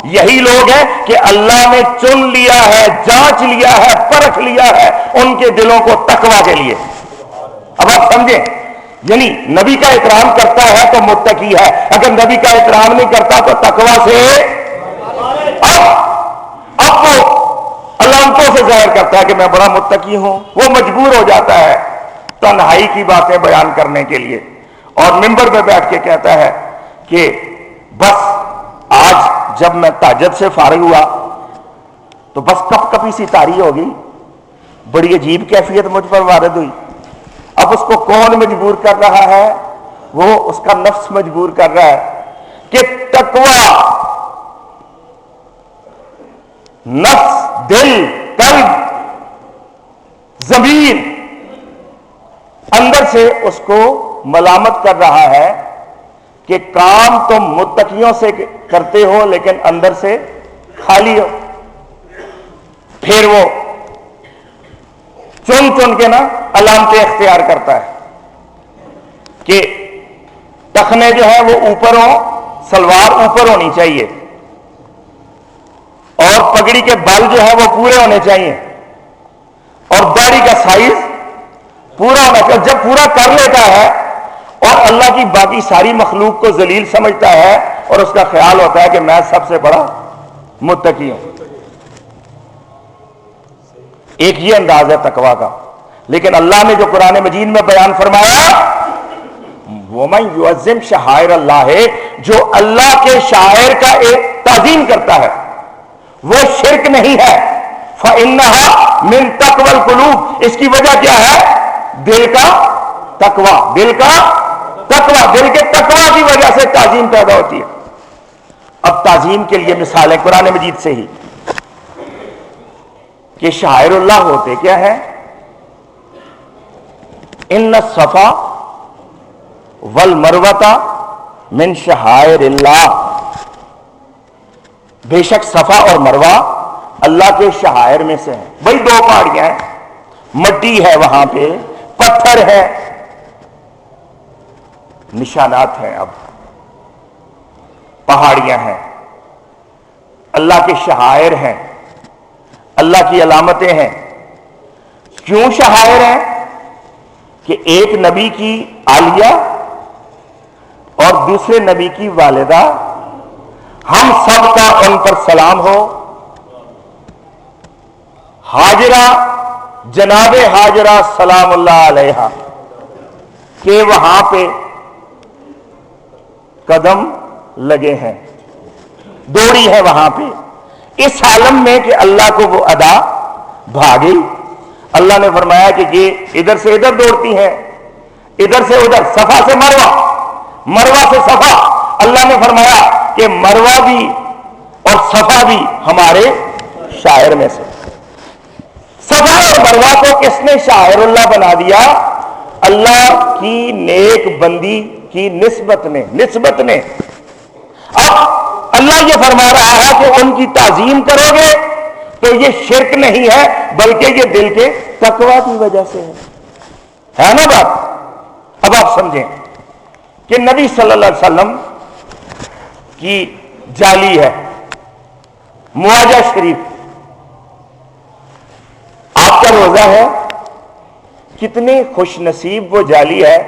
یہی لوگ ہیں کہ اللہ نے چن لیا ہے، جانچ لیا ہے، پرکھ لیا ہے ان کے دلوں کو تقویٰ کے لیے۔ اب آپ سمجھیں، یعنی نبی کا احترام کرتا ہے تو متقی ہے، اگر نبی کا احترام نہیں کرتا تو تقویٰ سے اب وہ علامتوں سے ظاہر کرتا ہے کہ میں بڑا متقی ہوں، وہ مجبور ہو جاتا ہے تنہائی کی باتیں بیان کرنے کے لیے، اور منبر پہ بیٹھ کے کہتا ہے کہ بس آج جب میں تہجد سے فارغ ہوا تو بس کپ کپی سی طاری ہو گئی، بڑی عجیب کیفیت مجھ پر وارد ہوئی۔ اب اس کو کون مجبور کر رہا ہے؟ وہ اس کا نفس مجبور کر رہا ہے کہ تقویٰ، نفس، دل، قلب، ضمیر اندر سے اس کو ملامت کر رہا ہے کہ کام تم متقیوں سے کرتے ہو لیکن اندر سے خالی ہو۔ پھر وہ چن چن کے نا علامتیں اختیار کرتا ہے کہ ٹخنے جو ہیں وہ اوپر ہوں، سلوار اوپر ہونی چاہیے، اور پگڑی کے بل جو ہے وہ پورے ہونے چاہیے، اور داڑھی کا سائز پورا ہونا چاہیے۔ جب پورا کر لیتا ہے اور اللہ کی باقی ساری مخلوق کو ذلیل سمجھتا ہے اور اس کا خیال ہوتا ہے کہ میں سب سے بڑا متقی ہوں۔ ایک یہ انداز ہے تقویٰ کا، لیکن اللہ نے جو قرآن مجید میں بیان فرمایا وَمَن يُعَظِّمْ شَعَائِرَ اللَّهِ، جو اللہ کے شاعر کا ایک تعظیم کرتا ہے وہ شرک نہیں ہے، فَإِنَّهَا مِن تَقْوَى الْقُلُوبِ، اس کی وجہ کیا ہے؟ دل کا تقویٰ، دل کا تقویٰ، دل کے تقویٰ کی وجہ سے تعظیم پیدا ہوتی ہے۔ اب تعظیم کے لیے مثالیں قرآن مجید سے ہی کہ شاعر اللہ ہوتے کیا ہے؟ ان الصفا والمروہ من شعائر اللہ، بے شک صفا اور مروہ اللہ کے شعائر میں سے ہیں۔ بھائی دو پہاڑیاں ہیں، مٹی ہے وہاں پہ، پتھر ہے، نشانات ہیں، اب پہاڑیاں ہیں، اللہ کے شعائر ہیں، اللہ کی علامتیں ہیں۔ کیوں شعائر ہیں؟ کہ ایک نبی کی عالیہ اور دوسرے نبی کی والدہ، ہم سب کا ان پر سلام ہو۔ ہاجرہ، جناب ہاجرہ سلام اللہ علیہا، کہ وہاں پہ قدم لگے ہیں، دوڑی ہے وہاں پہ، اس عالم میں کہ اللہ کو وہ ادا بھاگی۔ اللہ نے فرمایا کہ یہ ادھر سے ادھر دوڑتی ہیں، ادھر سے ادھر، صفا سے مروہ، مروہ سے صفا۔ اللہ نے فرمایا کہ مروہ بھی اور صفا بھی ہمارے شاعر میں سے۔ صفا اور مروہ کو کس نے شاعر اللہ بنا دیا؟ اللہ کی نیک بندی کی نسبت نے۔ اب اللہ یہ فرما رہا ہے کہ ان کی تعظیم کرو گے تو یہ شرک نہیں ہے بلکہ یہ دل کے تقویٰ کی وجہ سے ہے نا بات؟ اب آپ سمجھیں کہ نبی صلی اللہ علیہ وسلم کی جالی ہے معاجہ شریف، آپ کا روزہ ہے، کتنی خوش نصیب وہ جالی ہے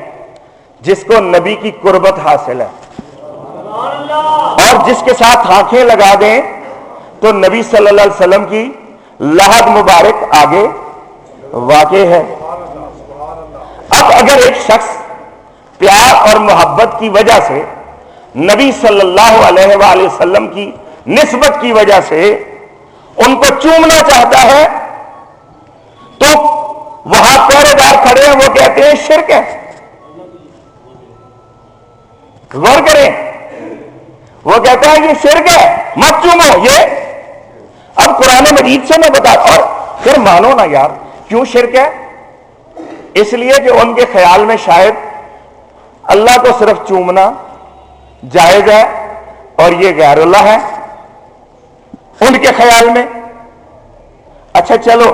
جس کو نبی کی قربت حاصل ہے، اور جس کے ساتھ آنکھیں لگا دیں تو نبی صلی اللہ علیہ وسلم کی لحد مبارک آگے واقع ہے۔ اب اگر ایک شخص پیار اور محبت کی وجہ سے نبی صلی اللہ علیہ وآلہ وسلم کی نسبت کی وجہ سے ان کو چومنا چاہتا ہے تو وہاں پہرے دار کھڑے ہیں، وہ کہتے ہیں شرک ہے۔ غور کریں، وہ کہتا ہے یہ شرک ہے، مت چومو یہ۔ اب قرآن مجید سے میں بتا، اور پھر مانو نا یار کیوں شرک ہے؟ اس لیے کہ ان کے خیال میں شاید اللہ کو صرف چومنا جائز ہے اور یہ غیر اللہ ہے ان کے خیال میں۔ اچھا چلو،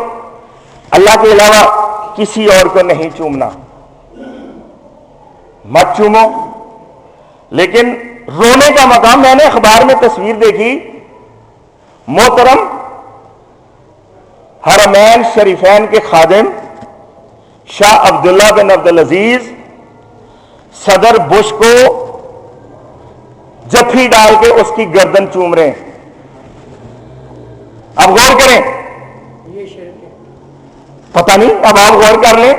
اللہ کے علاوہ کسی اور کو نہیں چومنا، مت چومو، لیکن رونے کا مقام، میں نے اخبار میں تصویر دیکھی محترم حرمین شریفین کے خادم شاہ عبداللہ بن عبدالعزیز صدر بش کو جفی ڈال کے اس کی گردن چوم رہے ہیں. اب غور کریں, پتہ نہیں, اب آپ غور کر لیں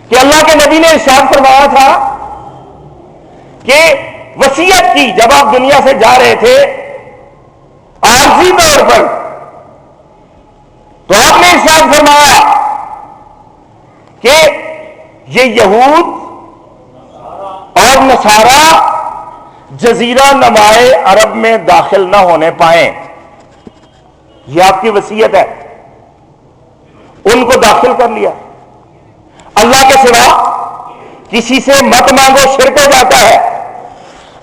کہ اللہ کے نبی نے ارشاد فرمایا تھا کہ وصیت کی جب آپ دنیا سے جا رہے تھے عارضی طور پر, تو آپ نے ارشاد فرمایا کہ یہ یہود اور نصارہ جزیرہ نمائے عرب میں داخل نہ ہونے پائیں. یہ آپ کی وصیت ہے, ان کو داخل کر لیا. اللہ کے سوا کسی سے مت مانگو, شرک ہو جاتا ہے.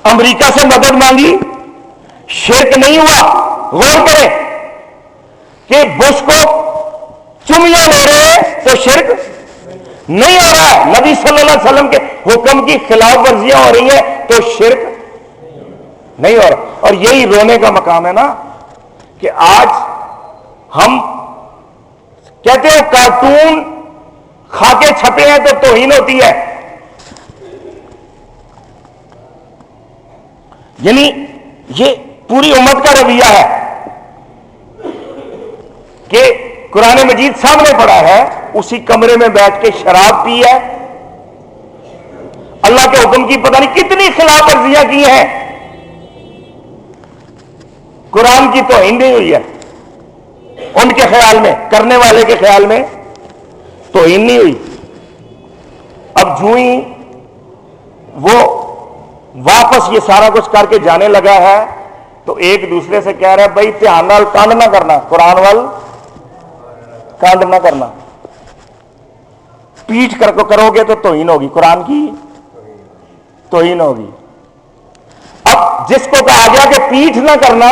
امریکہ سے مدد مانگی, شرک نہیں ہوا. غور کریں کہ بش کو چمیاں لے رہے ہیں تو شرک نہیں ہو رہا ہے. نبی صلی اللہ علیہ وسلم کے حکم کی خلاف ورزیاں ہو رہی ہیں تو شرک نہیں ہو رہا. اور یہی رونے کا مقام ہے نا کہ آج ہم کہتے ہیں کارٹون کھا کے چھپے ہیں تو توہین ہوتی ہے. یعنی یہ پوری امت کا رویہ ہے کہ قرآن مجید سامنے پڑا ہے, اسی کمرے میں بیٹھ کے شراب پی ہے, اللہ کے حکم کی پتہ نہیں کتنی خلاف ورزیاں کی ہیں, قرآن کی توہین نہیں ہوئی ہے. ان کے خیال میں, کرنے والے کے خیال میں توہین نہیں ہوئی. اب جو ہی وہ واپس یہ سارا کچھ کر کے جانے لگا ہے تو ایک دوسرے سے کہہ رہا ہے بھائی دھیان نال کانڈ نہ کرنا, قرآن وال کانڈ نہ کرنا. پیٹھ کر کو کرو گے تو توہین ہوگی, قرآن کی توہین ہوگی. اب جس کو کہا گیا کہ پیٹھ نہ کرنا,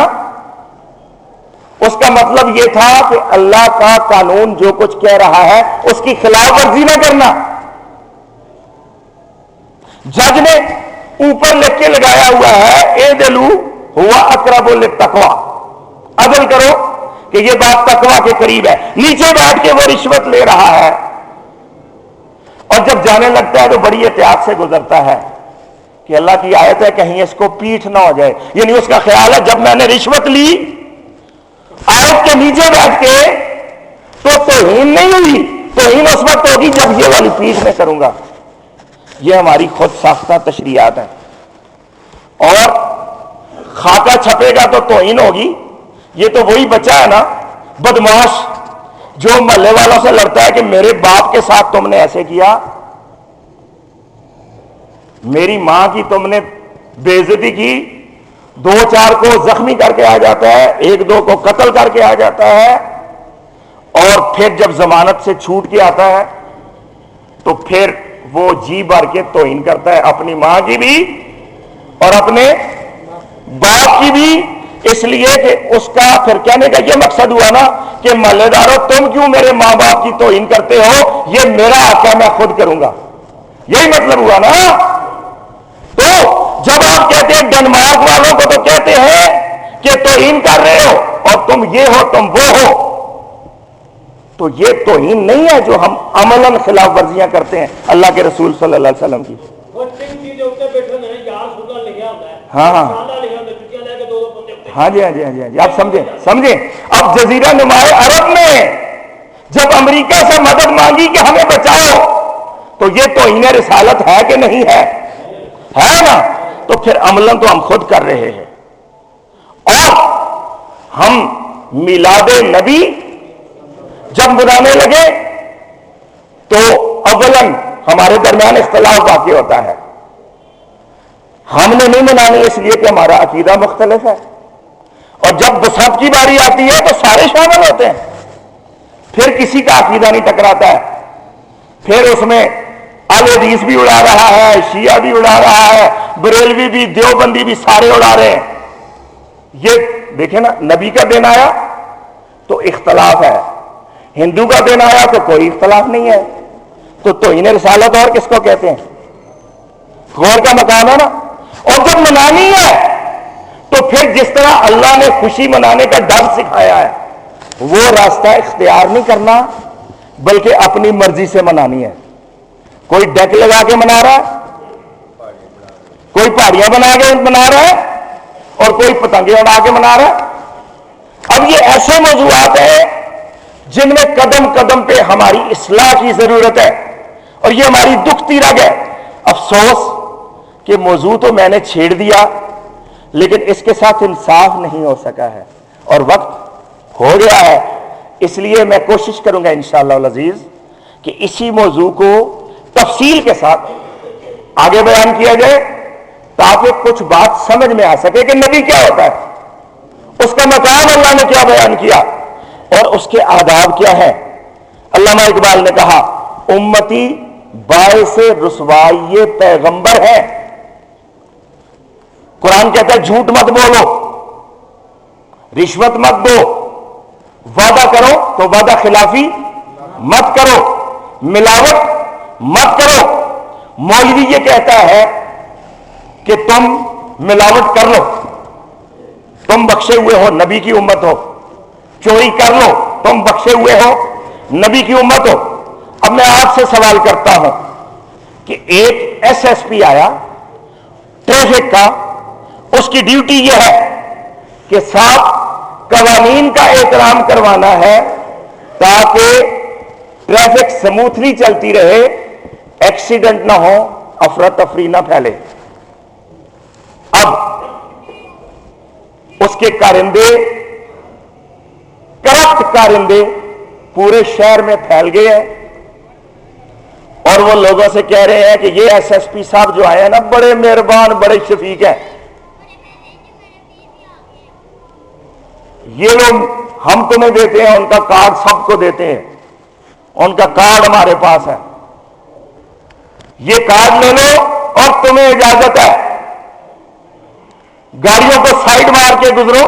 اس کا مطلب یہ تھا کہ اللہ کا قانون جو کچھ کہہ رہا ہے اس کی خلاف ورزی نہ کرنا. جج نے اوپر لکھ کے لگایا ہوا ہے اعدلوا ہوا اقرب للتقوی, عدل کرو کہ یہ بات تقوی کے قریب ہے. نیچے بیٹھ کے وہ رشوت لے رہا ہے اور جب جانے لگتا ہے تو بڑی احتیاط سے گزرتا ہے کہ اللہ کی آیت ہے کہیں اس کو پیٹھ نہ ہو جائے. یعنی اس کا خیال ہے جب میں نے رشوت لی آیت کے نیچے بیٹھ کے تو توہین نہیں ہوئی, توہین اس وقت ہوگی جب یہ والی پیٹھ میں کروں گا. یہ ہماری خود ساختہ تشریعات ہیں. اور خاکہ چھپے گا تو توہین ہوگی. یہ تو وہی بچہ ہے نا بدماش جو محلے والوں سے لڑتا ہے کہ میرے باپ کے ساتھ تم نے ایسے کیا, میری ماں کی تم نے بے عزتی کی, دو چار کو زخمی کر کے آ جاتا ہے, ایک دو کو قتل کر کے آ جاتا ہے, اور پھر جب ضمانت سے چھوٹ کے آتا ہے تو پھر وہ جی بھر کے توہین کرتا ہے اپنی ماں کی بھی اور اپنے باپ کی بھی, اس لیے کہ اس کا پھر کہنے کا یہ مقصد ہوا نا کہ محلے داروں تم کیوں میرے ماں باپ کی توہین کرتے ہو, یہ میرا حق ہے میں خود کروں گا. یہی مطلب ہوا نا. تو جب آپ کہتے ہیں ڈنمارک والوں کو تو کہتے ہیں کہ توہین کر رہے ہو اور تم یہ ہو تم وہ ہو, تو یہ توہین نہیں ہے جو ہم عملاً خلاف ورزیاں کرتے ہیں اللہ کے رسول صلی اللہ علیہ وسلم کی. ہاں ہاں ہاں جی ہاں جی ہاں جی ہاں جی, آپ سمجھیں. اب جزیرہ نمائے عرب میں جب امریکہ سے مدد مانگی کہ ہمیں بچاؤ تو یہ توہین رسالت ہے کہ نہیں ہے نا. تو پھر عملاً تو ہم خود کر رہے ہیں. اور ہم میلاد نبی جب منانے لگے تو اولاً ہمارے درمیان اختلاف واقع ہوتا ہے. ہم نے نہیں منانی اس لیے کہ ہمارا عقیدہ مختلف ہے, اور جب بسنت کی باری آتی ہے تو سارے شامل ہوتے ہیں. پھر کسی کا عقیدہ نہیں ٹکراتا ہے, پھر اس میں اہل حدیث بھی اڑا رہا ہے, شیعہ بھی اڑا رہا ہے, بریلوی بھی, دیوبندی بھی, سارے اڑا رہے ہیں. یہ دیکھیں نا, نبی کا دن آیا تو اختلاف ہے, ہندو کا دن آیا تو کوئی اختلاف نہیں ہے. تو توہین رسالت اور کس کو کہتے ہیں؟ غور کا مقام ہے نا. اور جب منانی ہے تو پھر جس طرح اللہ نے خوشی منانے کا ڈر سکھایا ہے وہ راستہ اختیار نہیں کرنا بلکہ اپنی مرضی سے منانی ہے. کوئی ڈیک لگا کے منا رہا ہے, کوئی پہاڑیاں بنا کے منا رہا ہے, اور کوئی پتنگیں اڑا کے منا رہا ہے. اب یہ ایسے موضوعات ہیں جن میں قدم قدم پہ ہماری اصلاح کی ضرورت ہے, اور یہ ہماری دکھتی رگ ہے. افسوس کہ موضوع تو میں نے چھیڑ دیا لیکن اس کے ساتھ انصاف نہیں ہو سکا ہے اور وقت ہو گیا ہے. اس لیے میں کوشش کروں گا انشاءاللہ العزیز کہ اسی موضوع کو تفصیل کے ساتھ آگے بیان کیا جائے تاکہ کچھ بات سمجھ میں آ سکے کہ نبی کیا ہوتا ہے, اس کا مقام اللہ نے کیا بیان کیا اور اس کے آداب کیا ہے. علامہ اقبال نے کہا امتی باعث رسوائی پیغمبر ہے. قرآن کہتا ہے جھوٹ مت بولو, رشوت مت دو, وعدہ کرو تو وعدہ خلافی مت کرو, ملاوٹ مت کرو. مولوی یہ کہتا ہے کہ تم ملاوٹ کر لو, تم بخشے ہوئے ہو, نبی کی امت ہو. چوری کر لو, تم بخشے ہوئے ہو, نبی کی امت ہو. اب میں آپ سے سوال کرتا ہوں کہ ایک ایس ایس پی آیا ٹریفک کا, اس کی ڈیوٹی یہ ہے کہ صاحب قوانین کا احترام کروانا ہے تاکہ ٹریفک سموتھلی چلتی رہے, ایکسیڈنٹ نہ ہو, افراتفری نہ پھیلے. اب اس کے کارندے, کرپٹ کارندے پورے شہر میں پھیل گئے ہیں اور وہ لوگوں سے کہہ رہے ہیں کہ یہ ایس ایس پی صاحب جو آئے ہیں نا بڑے مہربان, بڑے شفیق ہیں. یہ لوگ ہم تمہیں دیتے ہیں, ان کا کارڈ سب کو دیتے ہیں, ان کا کارڈ ہمارے پاس ہے, یہ کارڈ لے لو اور تمہیں اجازت ہے, گاڑیوں کو سائڈ مار کے گزرو,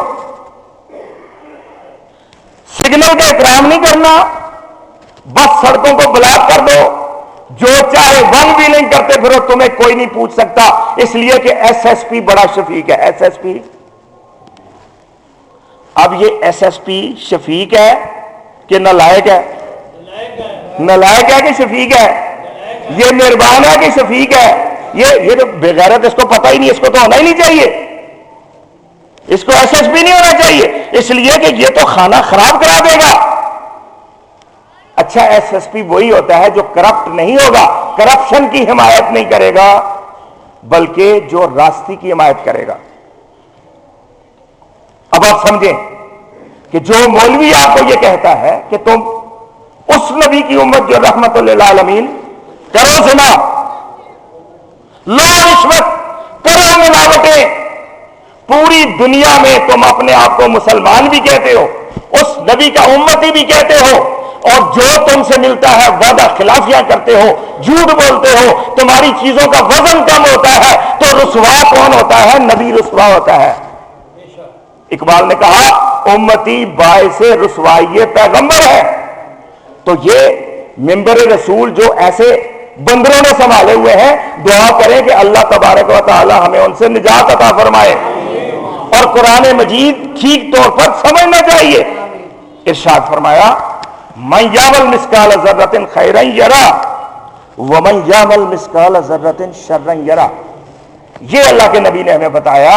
سگنل کا احترام نہیں کرنا, بس سڑکوں کو بلاک کر دو, جو چاہے ون بھی نہیں کرتے پھر تمہیں کوئی نہیں پوچھ سکتا, اس لیے کہ ایس ایس پی بڑا شفیق ہے. ایس ایس پی, اب یہ ایس ایس پی شفیق ہے کہ نالائق ہے؟ نالائق ہے کہ شفیق ہے؟ یہ مہربان ہے کہ شفیق ہے؟ یہ تو بغیرت, اس کو پتہ ہی نہیں, اس کو تو ہونا ہی نہیں چاہیے, اس کو ایس ایس پی نہیں ہونا چاہیے, اس لیے کہ یہ تو کھانا خراب کرا دے گا. اچھا ایس ایس پی وہی ہوتا ہے جو کرپٹ نہیں ہوگا, کرپشن کی حمایت نہیں کرے گا بلکہ جو راستی کی حمایت کرے گا. اب آپ سمجھیں کہ جو مولوی آپ کو یہ کہتا ہے کہ تم اس نبی کی امت جو رحمت للعالمین, کرو زنا, لو رشوت, کرو ملاوٹیں, پوری دنیا میں تم اپنے آپ کو مسلمان بھی کہتے ہو, اس نبی کا امتی بھی کہتے ہو, اور جو تم سے ملتا ہے وعدہ خلافیاں کرتے ہو, جھوٹ بولتے ہو, تمہاری چیزوں کا وزن کم ہوتا ہے, تو رسوا کون ہوتا ہے؟ نبی رسوا ہوتا ہے. اقبال نے کہا امتی باعث رسوائی پیغمبر ہے. تو یہ منبر رسول جو ایسے بندروں نے سنبھالے ہوئے ہیں, دعا کریں کہ اللہ تبارک و تعالی ہمیں ان سے نجات عطا فرمائے, اور قرآن مجید ٹھیک طور پر سمجھنا چاہیے. ارشاد فرمایا من یعمل مثقال ذرۃ خیرا یرا ومن یعمل مثقال ذرۃ شرا یرا. یہ اللہ کے نبی نے ہمیں بتایا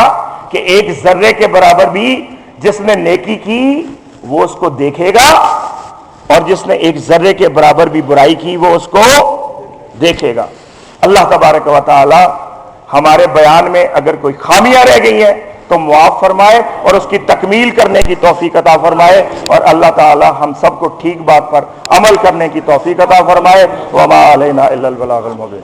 کہ ایک ذرے کے برابر بھی جس نے نیکی کی وہ اس کو دیکھے گا, اور جس نے ایک ذرے کے برابر بھی برائی کی وہ اس کو دیکھے گا. اللہ تبارک و تعالی ہمارے بیان میں اگر کوئی خامیاں رہ گئی ہیں تو معاف فرمائے اور اس کی تکمیل کرنے کی توفیق عطا فرمائے, اور اللہ تعالی ہم سب کو ٹھیک بات پر عمل کرنے کی توفیق عطا فرمائے. وما علینا الا البلاغ المبین.